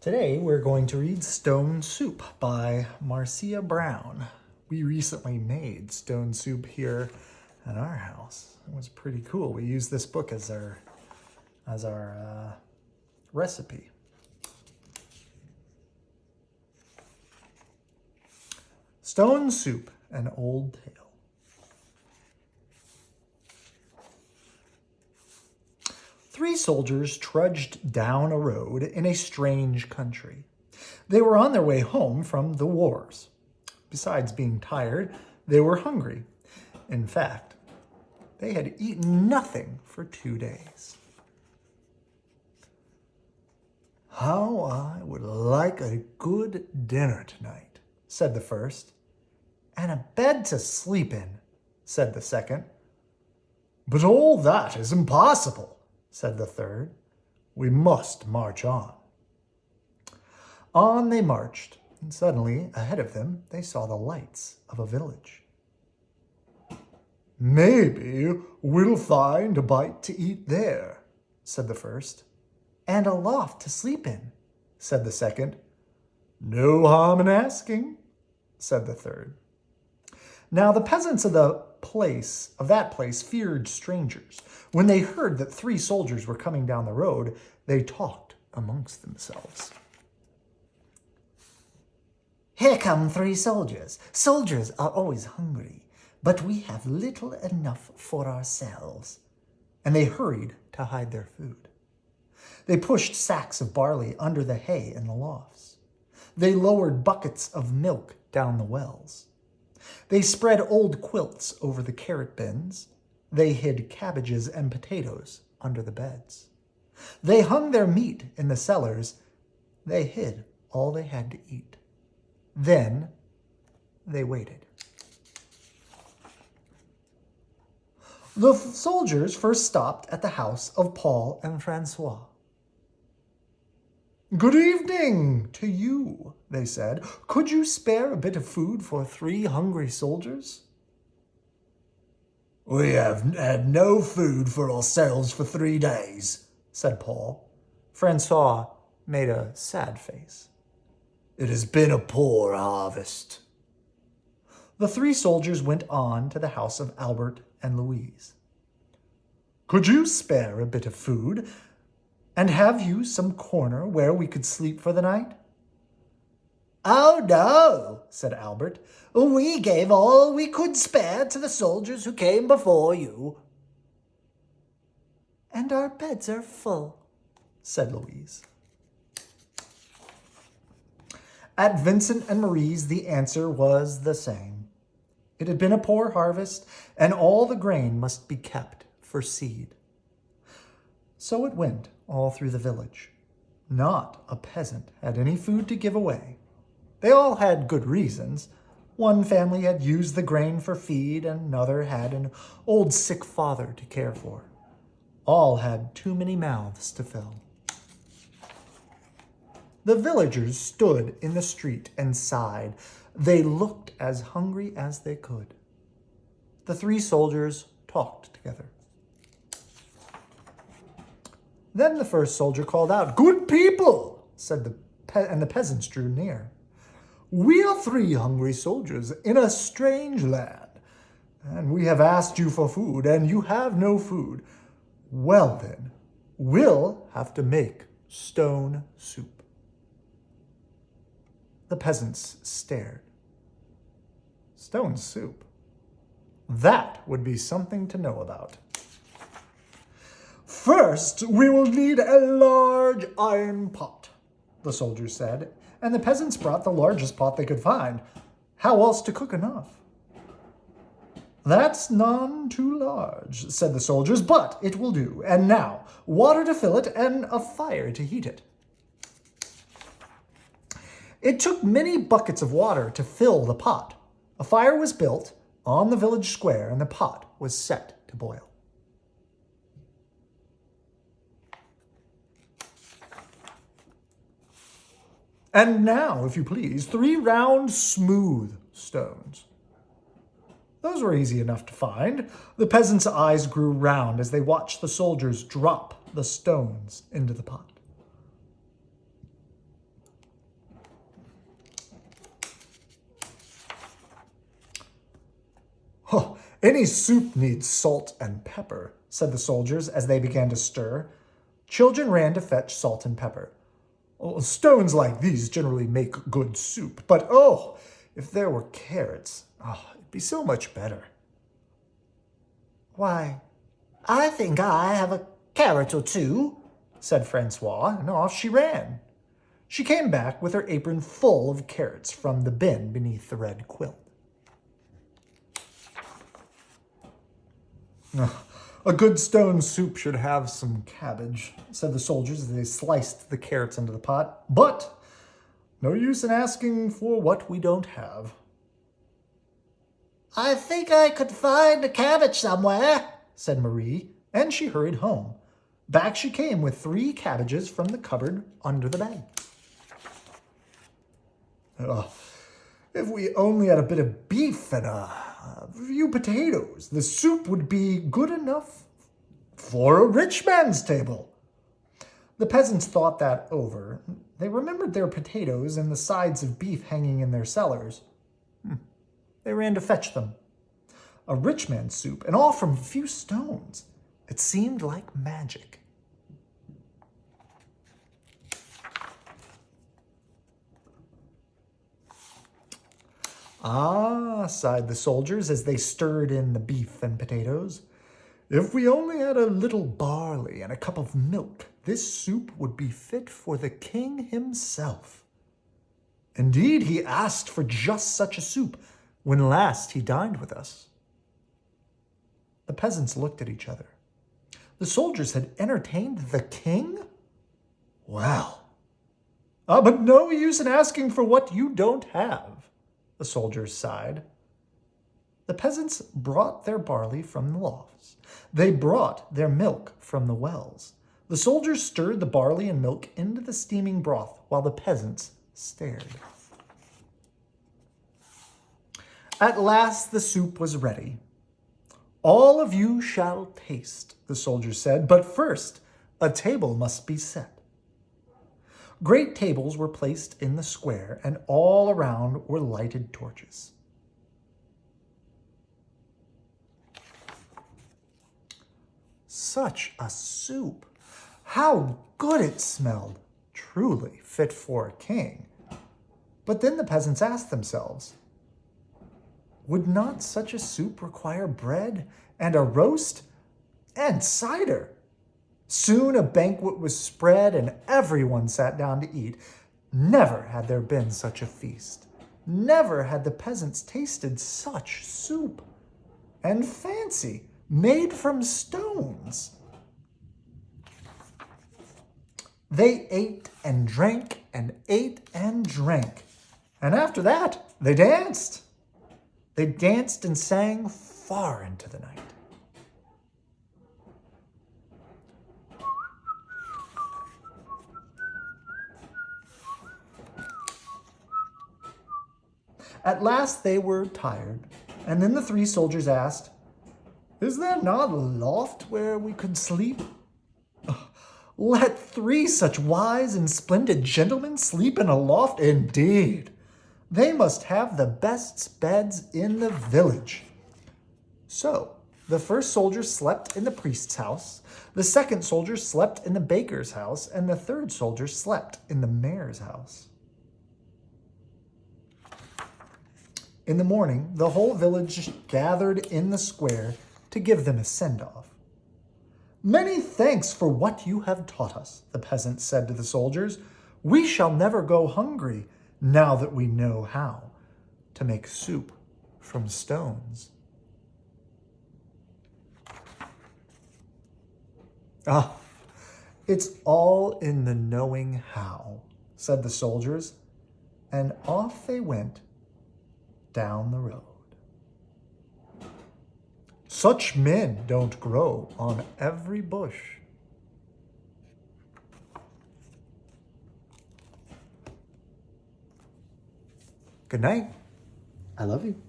Today we're going to read Stone Soup by Marcia Brown. We recently made stone soup here at our house. It was pretty cool. We used this book as our recipe. Stone Soup, an old tale. Three soldiers trudged down a road in a strange country. They were on their way home from the wars. Besides being tired, they were hungry. In fact, they had eaten nothing for 2 days. "How I would like a good dinner tonight," said the first. "And a bed to sleep in," said the second. "But all that is impossible," said the third. "We must march on." On they marched, and suddenly, ahead of them, they saw the lights of a village. "Maybe we'll find a bite to eat there," said the first. "And a loft to sleep in," said the second. "No harm in asking," said the third. Now the peasants of that place feared strangers. When they heard that 3 soldiers were coming down the road, they talked amongst themselves. "Here come 3 soldiers. Soldiers are always hungry, but we have little enough for ourselves." And they hurried to hide their food. They pushed sacks of barley under the hay in the lofts. They lowered buckets of milk down the wells. They spread old quilts over the carrot bins. They hid cabbages and potatoes under the beds. They hung their meat in the cellars. They hid all they had to eat. Then they waited. The soldiers first stopped at the house of Paul and Francois. "Good evening to you," they said. "Could you spare a bit of food for 3 hungry soldiers?" "We have had no food for ourselves for 3 days," said Paul. Francois made a sad face. "It has been a poor harvest." The 3 soldiers went on to the house of Albert and Louise. "Could you spare a bit of food? And have you some corner where we could sleep for the night?" "Oh, no," said Albert. "We gave all we could spare to the soldiers who came before you." "And our beds are full," said Louise. At Vincent and Marie's, the answer was the same. It had been a poor harvest, and all the grain must be kept for seed. So it went all through the village. Not a peasant had any food to give away. They all had good reasons. One family had used the grain for feed, and another had an old sick father to care for. All had too many mouths to fill. The villagers stood in the street and sighed. They looked as hungry as they could. The 3 soldiers talked together. Then the first soldier called out, "Good people," said and the peasants drew near. "We are 3 hungry soldiers in a strange land, and we have asked you for food, and you have no food. Well then, we'll have to make stone soup." The peasants stared. Stone soup? That would be something to know about. "First, we will need a large iron pot," the soldiers said, and the peasants brought the largest pot they could find. How else to cook enough? "That's none too large," said the soldiers, "but it will do. And now, water to fill it and a fire to heat it." It took many buckets of water to fill the pot. A fire was built on the village square, and the pot was set to boil. "And now, if you please, 3 round, smooth stones." Those were easy enough to find. The peasants' eyes grew round as they watched the soldiers drop the stones into the pot. Any soup needs salt and pepper, said the soldiers as they began to stir. Children ran to fetch salt and pepper. Oh, stones like these generally make good soup, but oh, if there were carrots, it'd be so much better. Why, I think I have a carrot or two, said Francois, and off she ran. She came back with her apron full of carrots from the bin beneath the red quilt. A good stone soup should have some cabbage, said the soldiers as they sliced the carrots into the pot. But no use in asking for what we don't have. I think I could find a cabbage somewhere, said Marie, and she hurried home. Back she came with 3 cabbages from the cupboard under the bed. If we only had a bit of beef and a few potatoes, the soup would be good enough for a rich man's table. The peasants thought that over. They remembered their potatoes and the sides of beef hanging in their cellars. They ran to fetch them. A rich man's soup, and all from a few stones. It seemed like magic. Ah, sighed the soldiers as they stirred in the beef and potatoes. If we only had a little barley and a cup of milk, this soup would be fit for the king himself. Indeed, he asked for just such a soup when last he dined with us. The peasants looked at each other. The soldiers had entertained the king? Well, but no use in asking for what you don't have. The soldiers sighed. The peasants brought their barley from the lofts. They brought their milk from the wells. The soldiers stirred the barley and milk into the steaming broth while the peasants stared. At last the soup was ready. All of you shall taste, the soldiers said, but first a table must be set. Great tables were placed in the square, and all around were lighted torches. Such a soup! How good it smelled! Truly fit for a king. But then the peasants asked themselves, would not such a soup require bread and a roast and cider? Soon a banquet was spread and everyone sat down to eat. Never had there been such a feast. Never had the peasants tasted such soup. And fancy, made from stones. They ate and drank and ate and drank. And after that, they danced. They danced and sang far into the night. At last they were tired, and then the 3 soldiers asked, is there not a loft where we could sleep? Let 3 such wise and splendid gentlemen sleep in a loft? Indeed, they must have the best beds in the village. So the first soldier slept in the priest's house, the second soldier slept in the baker's house, and the third soldier slept in the mayor's house. In the morning, the whole village gathered in the square to give them a send-off. Many thanks for what you have taught us, the peasants said to the soldiers. We shall never go hungry now that we know how to make soup from stones. It's all in the knowing how, said the soldiers, and off they went down the road. Such men don't grow on every bush. Good night. I love you.